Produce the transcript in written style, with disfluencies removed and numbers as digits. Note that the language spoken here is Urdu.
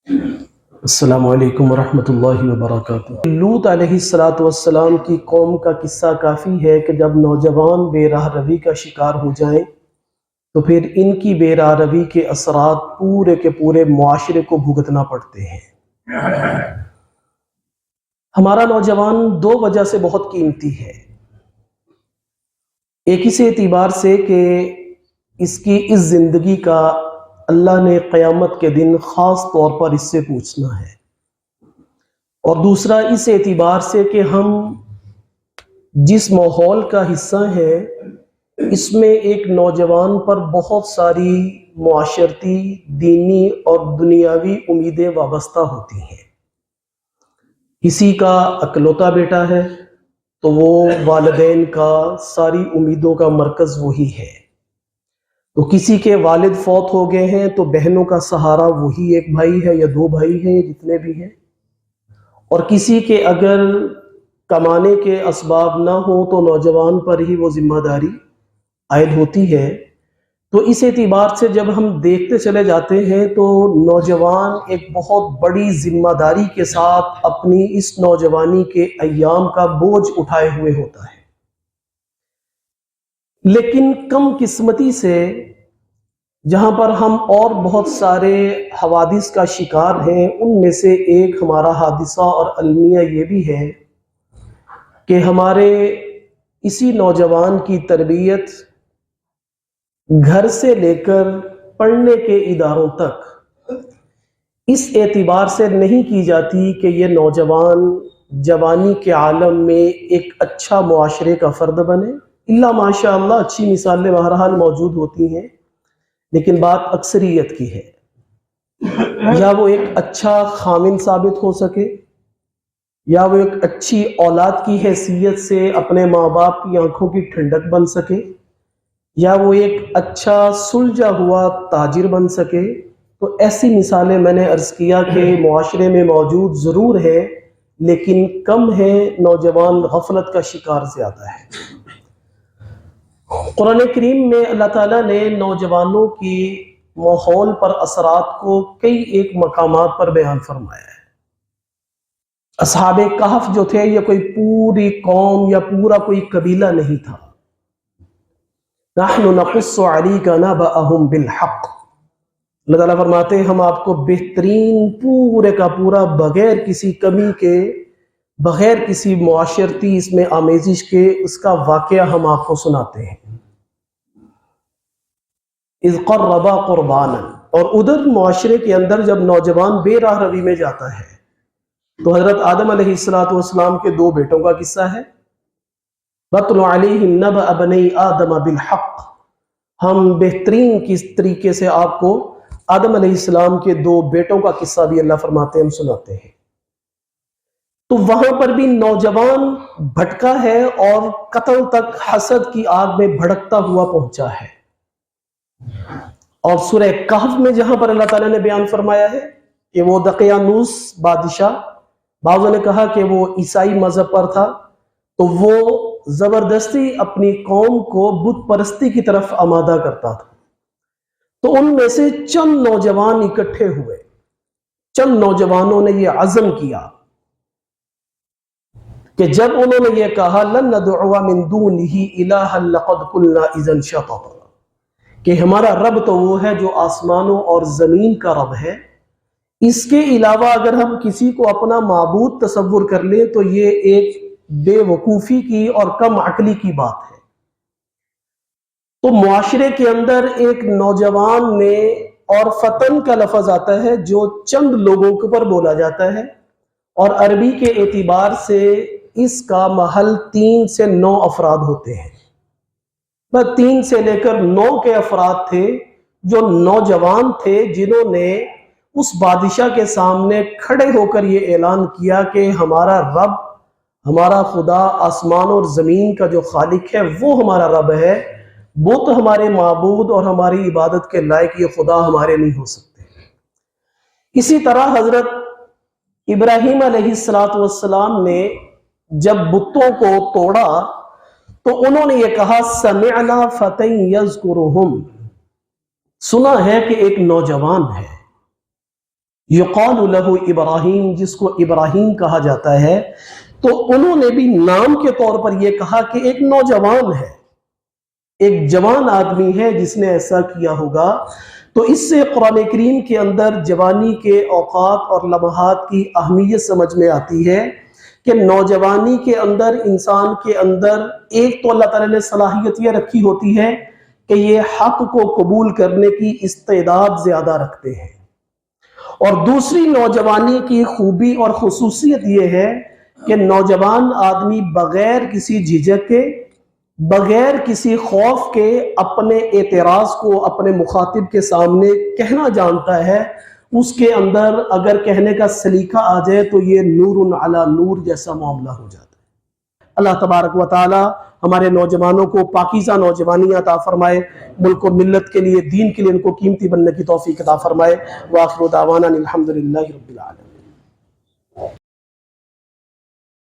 السلام علیکم ورحمۃ اللہ وبرکاتہ۔ لوط علیہ السلام کی قوم کا قصہ کافی ہے کہ جب نوجوان بے راہ روی کا شکار ہو جائیں تو پھر ان کی بے راہ روی کے اثرات پورے کے پورے معاشرے کو بھگتنا پڑتے ہیں۔ ہمارا نوجوان دو وجہ سے بہت قیمتی ہے۔ ایک اس اعتبار سے کہ اس کی اس زندگی کا اللہ نے قیامت کے دن خاص طور پر اس سے پوچھنا ہے، اور دوسرا اس اعتبار سے کہ ہم جس ماحول کا حصہ ہیں اس میں ایک نوجوان پر بہت ساری معاشرتی، دینی اور دنیاوی امیدیں وابستہ ہوتی ہیں۔ کسی کا اکلوتا بیٹا ہے تو وہ والدین کا ساری امیدوں کا مرکز وہی ہے، تو کسی کے والد فوت ہو گئے ہیں تو بہنوں کا سہارا وہی ایک بھائی ہے یا دو بھائی ہیں جتنے بھی ہیں، اور کسی کے اگر کمانے کے اسباب نہ ہوں تو نوجوان پر ہی وہ ذمہ داری عائد ہوتی ہے۔ تو اس اعتبار سے جب ہم دیکھتے چلے جاتے ہیں تو نوجوان ایک بہت بڑی ذمہ داری کے ساتھ اپنی اس نوجوانی کے ایام کا بوجھ اٹھائے ہوئے ہوتا ہے، لیکن کم قسمتی سے جہاں پر ہم اور بہت سارے حوادث کا شکار ہیں، ان میں سے ایک ہمارا حادثہ اور المیہ یہ بھی ہے کہ ہمارے اسی نوجوان کی تربیت گھر سے لے کر پڑھنے کے اداروں تک اس اعتبار سے نہیں کی جاتی کہ یہ نوجوان جوانی کے عالم میں ایک اچھا معاشرے کا فرد بنے۔ اللہ ماشاء اللہ اچھی مثالیں بہرحال موجود ہوتی ہیں، لیکن بات اکثریت کی ہے۔ یا وہ ایک اچھا خامن ثابت ہو سکے، یا وہ ایک اچھی اولاد کی حیثیت سے اپنے ماں باپ کی آنکھوں کی ٹھنڈک بن سکے، یا وہ ایک اچھا سلجھا ہوا تاجر بن سکے۔ تو ایسی مثالیں میں نے عرض کیا کہ معاشرے میں موجود ضرور ہے، لیکن کم ہے، نوجوان غفلت کا شکار زیادہ ہے۔ قرآن کریم میں اللہ تعالیٰ نے نوجوانوں کی ماحول پر اثرات کو کئی ایک مقامات پر بیان فرمایا ہے۔ اصحاب کہف جو تھے یہ کوئی پوری قوم یا پورا کوئی قبیلہ نہیں تھا۔ نحن نقص علیک نبأہم بالحق، اللہ تعالیٰ فرماتے ہیں ہم آپ کو بہترین پورے کا پورا بغیر کسی کمی کے، بغیر کسی معاشرتی اس میں آمیزش کے اس کا واقعہ ہم آپ کو سناتے ہیں۔ اذ قربا قربانا، اور ادھر معاشرے کے اندر جب نوجوان بے راہ روی میں جاتا ہے تو حضرت آدم علیہ السلام کے دو بیٹوں کا قصہ ہے۔ وَاتْلُ عَلَيْهِمْ نَبَأَ بَنِي آدَمَ بِالْحَقِّ، ہم بہترین کس طریقے سے آپ کو آدم علیہ السلام کے دو بیٹوں کا قصہ بھی اللہ فرماتے ہیں ہم سناتے ہیں۔ تو وہاں پر بھی نوجوان بھٹکا ہے اور قتل تک حسد کی آگ میں بھڑکتا ہوا پہنچا ہے۔ اور سورہ کہف میں جہاں پر اللہ تعالیٰ نے بیان فرمایا ہے کہ وہ دقیانوس بادشاہ، بعضوں نے کہا کہ وہ عیسائی مذہب پر تھا، تو وہ زبردستی اپنی قوم کو بت پرستی کی طرف آمادہ کرتا تھا۔ تو ان میں سے چند نوجوان اکٹھے ہوئے، چند نوجوانوں نے یہ عزم کیا کہ جب انہوں نے یہ کہا لن ندعو من دونہ الہا لقد قلنا اذا شططا، کہ ہمارا رب تو وہ ہے جو آسمانوں اور زمین کا رب ہے، اس کے علاوہ اگر ہم کسی کو اپنا معبود تصور کر لیں تو یہ ایک بے وقوفی کی اور کم عقلی کی بات ہے۔ تو معاشرے کے اندر ایک نوجوان نے، اور فتن کا لفظ آتا ہے جو چند لوگوں کے پر بولا جاتا ہے، اور عربی کے اعتبار سے اس کا محل 3 سے 9 افراد ہوتے ہیں۔ 3 سے لے کر 9 کے افراد تھے جو نوجوان تھے، جنہوں نے اس بادشاہ کے سامنے کھڑے ہو کر یہ اعلان کیا کہ ہمارا رب، ہمارا خدا آسمان اور زمین کا جو خالق ہے وہ ہمارا رب ہے، وہ تو ہمارے معبود اور ہماری عبادت کے لائق یہ خدا ہمارے نہیں ہو سکتے۔ اسی طرح حضرت ابراہیم علیہ السلام نے جب بتوں کو توڑا تو انہوں نے یہ کہا سمعنا فتى یذکرہم، سنا ہے کہ ایک نوجوان ہے یقال لہ ابراہیم، جس کو ابراہیم کہا جاتا ہے، تو انہوں نے بھی نام کے طور پر یہ کہا کہ ایک نوجوان ہے، ایک جوان آدمی ہے جس نے ایسا کیا ہوگا۔ تو اس سے قرآن کریم کے اندر جوانی کے اوقات اور لمحات کی اہمیت سمجھ میں آتی ہے کہ نوجوانی کے اندر انسان کے اندر ایک تو اللہ تعالیٰ نے صلاحیت یہ رکھی ہوتی ہے کہ یہ حق کو قبول کرنے کی استعداد زیادہ رکھتے ہیں، اور دوسری نوجوانی کی خوبی اور خصوصیت یہ ہے کہ نوجوان آدمی بغیر کسی جھجک کے، بغیر کسی خوف کے اپنے اعتراض کو اپنے مخاطب کے سامنے کہنا جانتا ہے۔ اس کے اندر اگر کہنے کا سلیقہ آ جائے تو یہ نور علی نور جیسا معاملہ ہو جاتا ہے۔ اللہ تبارک و تعالی ہمارے نوجوانوں کو پاکیزہ نوجوانی عطا فرمائے، ملک و ملت کے لیے، دین کے لیے ان کو قیمتی بننے کی توفیق عطا فرمائے۔ وآخر دعوانا الحمدللہ رب العالمین۔